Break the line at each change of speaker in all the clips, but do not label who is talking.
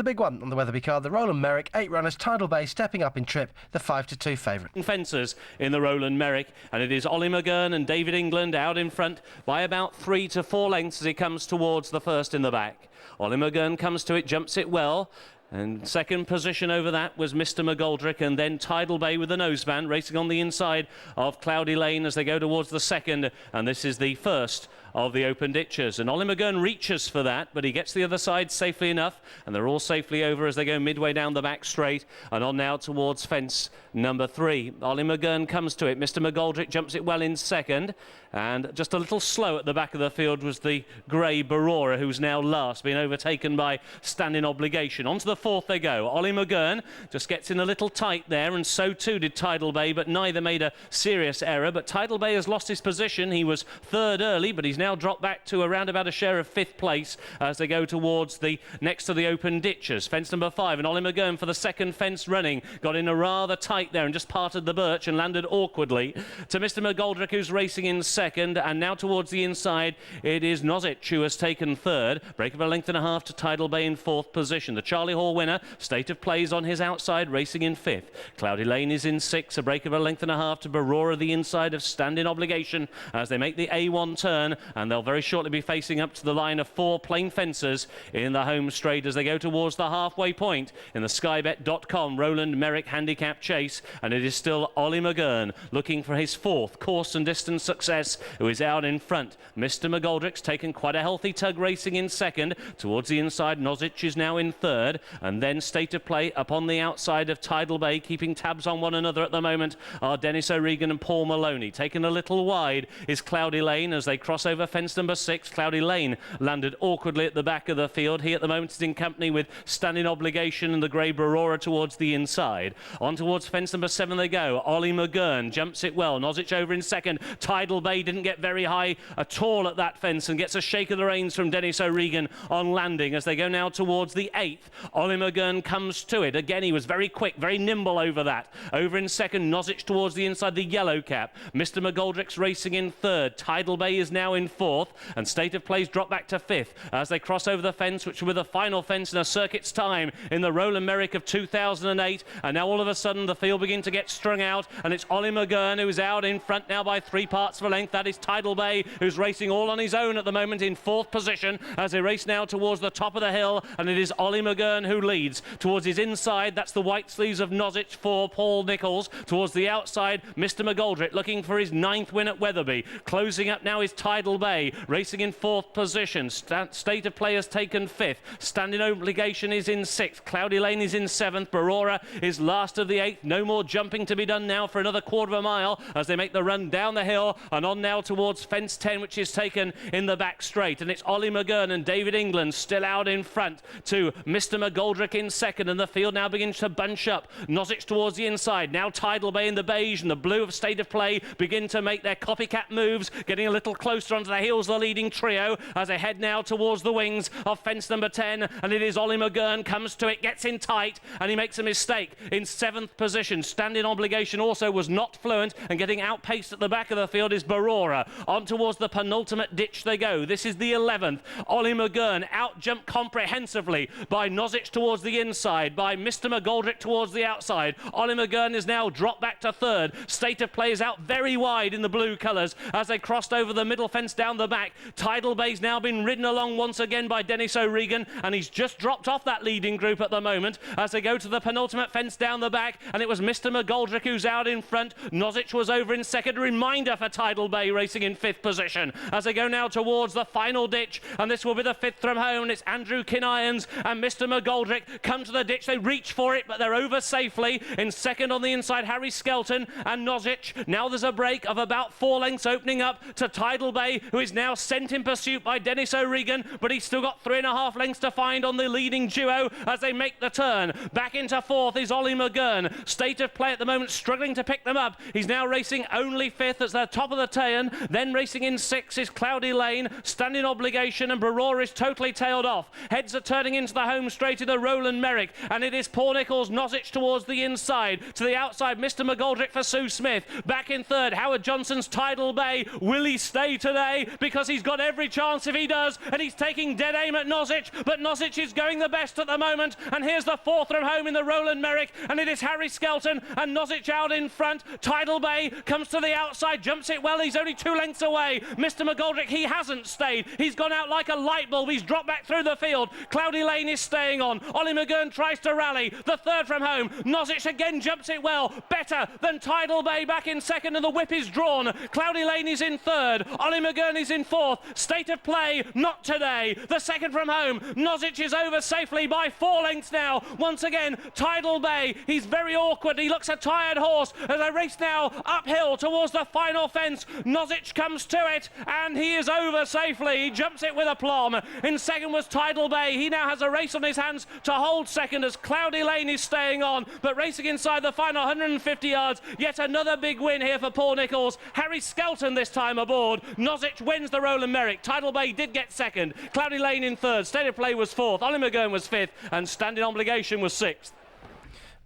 the big one on the Wetherby card, the Rowland Meyrick, 8 runners, Tidal Bay stepping up in trip, the 5-2 favourite.
Fencers in the Rowland Meyrick, and it is Ollie McGurn and David England out in front by about 3 to 4 lengths as he comes towards the first in the back. Ollie McGurn comes to it, jumps it well. And second position over that was Mr. McGoldrick, and then Tidal Bay with the noseband racing on the inside of Cloudy Lane as they go towards the second. And this is the first of the open ditches. And Ollie McGurn reaches for that, but he gets the other side safely enough. And they're all safely over as they go midway down the back straight and on now towards fence number 3. Ollie McGurn comes to it. Mr. McGoldrick jumps it well in second. And just a little slow at the back of the field was the grey Barora, who's now last, being overtaken by Standing Obligation. Onto the fourth they go. Ollie McGurn just gets in a little tight there, and so too did Tidal Bay, but neither made a serious error. But Tidal Bay has lost his position. He was third early, but he's now dropped back to around about a share of 5th place as they go towards the next to the open ditches. Fence number 5, and Ollie McGurn for the second fence running got in a rather tight there and just parted the birch and landed awkwardly to Mr. McGoldrick, who's racing in second, and now towards the inside it is Nozic who has taken third. Break of a length and a half to Tidal Bay in 4th position. The Charlie Hall winner, State of Play's on his outside, racing in 5th. Cloudy Lane is in 6th. A break of a length and a half to Barora, the inside of Standing Obligation as they make the A1 turn, and they'll very shortly be facing up to the line of 4 plain fencers in the home straight as they go towards the halfway point in the skybet.com Rowland Meyrick Handicap Chase. And it is still Ollie McGurn looking for his 4th course and distance success, who is out in front. Mr. McGoldrick's taken quite a healthy tug racing in second. Towards the inside, Nozic is now in third, and then State of Play up on the outside of Tidal Bay, keeping tabs on one another at the moment are Dennis O'Regan and Paul Maloney. Taken a little wide is Cloudy Lane as they cross over fence number 6. Cloudy Lane landed awkwardly at the back of the field. He at the moment is in company with Standing Obligation and the grey Barora towards the inside. On towards fence number 7 they go. Ollie McGurn jumps it well. Nozic over in second. Tidal Bay didn't get very high at all at that fence and gets a shake of the reins from Dennis O'Regan on landing as they go now towards the 8th. Ollie McGurn comes to it. Again, he was very quick, very nimble over that. Over in second, Nozic towards the inside, the yellow cap. Mr. McGoldrick's racing in third. Tidal Bay is now in 4th, and State of Play's dropped back to 5th as they cross over the fence, which will be the final fence in a circuit's time in the Rowland Meyrick of 2008. And now all of a sudden the field begins to get strung out, and it's Ollie McGurn who's out in front now by 3 parts of a length. That is Tidal Bay, who's racing all on his own at the moment in 4th position as they race now towards the top of the hill, and it is Ollie McGurn who leads. Towards his inside, that's the white sleeves of Nozic for Paul Nicholls. Towards the outside, Mr. McGoldrick looking for his 9th win at Wetherby. Closing up now is Tidal Bay, racing in 4th position. State of Play has taken 5th. Standing Obligation is in 6th. Cloudy Lane is in 7th. Barora is last of the 8th. No more jumping to be done now for another quarter of a mile as they make the run down the hill and on now towards fence 10, which is taken in the back straight. And it's Ollie McGurn and David England still out in front to Mr. McGoldrick in second, and the field now begins to bunch up. Nozic towards the inside. Now Tidal Bay in the beige and the blue of State of Play begin to make their copycat moves, getting a little closer onto the heels of the leading trio as they head now towards the wings of fence number 10, and it is Ollie McGurn comes to it, gets in tight, and he makes a mistake in 7th position. Standing Obligation also was not fluent, and getting outpaced at the back of the field is Barora. On towards the penultimate ditch they go. This is the 11th. Ollie McGurn out-jumped comprehensively by Nozic towards the inside, by Mr. McGoldrick towards the outside. Ollie McGurn is now dropped back to 3rd. State of Play is out very wide in the blue colours as they crossed over the middle fence down the back. Tidal Bay's now been ridden along once again by Dennis O'Regan, and he's just dropped off that leading group at the moment as they go to the penultimate fence down the back, and it was Mr. McGoldrick who's out in front. Nozic was over in second. Reminder for Tidal Bay racing in 5th position as they go now towards the final ditch, and this will be the 5th from home, and it's Andrew Kinirons and Mr. McGoldrick come to the ditch. They reach for it, but they're over safely. In second on the inside, Harry Skelton and Nozic. Now there's a break of about 4 lengths opening up to Tidal Bay, who is now sent in pursuit by Dennis O'Regan, but he's still got 3.5 lengths to find on the leading duo as they make the turn. Back into 4th is Ollie McGurn. State of Play at the moment struggling to pick them up. He's now racing only 5th as the top of the turn. Then racing in 6th is Cloudy Lane. Standing Obligation and Barora is totally tailed off. Heads are turning into the home straight of the Rowland Meyrick, and it is Paul Nicholls, Nozic towards the inside. To the outside, Mr. McGoldrick for Sue Smith. Back in 3rd, Howard Johnson's Tidal Bay. Will he stay today? Bay, because he's got every chance if he does, and he's taking dead aim at Nozic, but Nozic is going the best at the moment, and here's the fourth from home in the Rowland Meyrick, and it is Harry Skelton, and Nozic out in front. Tidal Bay comes to the outside, jumps it well, he's only 2 lengths away. Mr. McGoldrick, he hasn't stayed, he's gone out like a light bulb, he's dropped back through the field. Cloudy Lane is staying on, Ollie McGurn tries to rally, the third from home. Nozic again jumps it well, better than Tidal Bay back in second, and the whip is drawn. Cloudy Lane is in third, Ollie McGurn is in fourth. State of play, not today. The second from home, Nozic is over safely by 4 lengths now. Once again, Tidal Bay, he's very awkward, he looks a tired horse as I race now uphill towards the final fence. Nozic comes to it, and he is over safely, he jumps it with aplomb. In second was Tidal Bay, he now has a race on his hands to hold second as Cloudy Lane is staying on, but racing inside the final 150 yards, yet another big win here for Paul Nicholls. Harry Skelton this time aboard. Nozic wins the Rowland Meyrick. Tidal Bay did get second, Cloudy Lane in third, State of Play was fourth, Ollie McGurn was fifth, and Standing Obligation was sixth.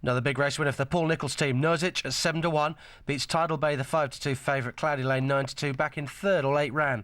Another big race winner for the Paul Nicholls team. Nozic at 7-1 beats Tidal Bay, the 5-2 favourite. Cloudy Lane 9-2, back in third, all 8 ran.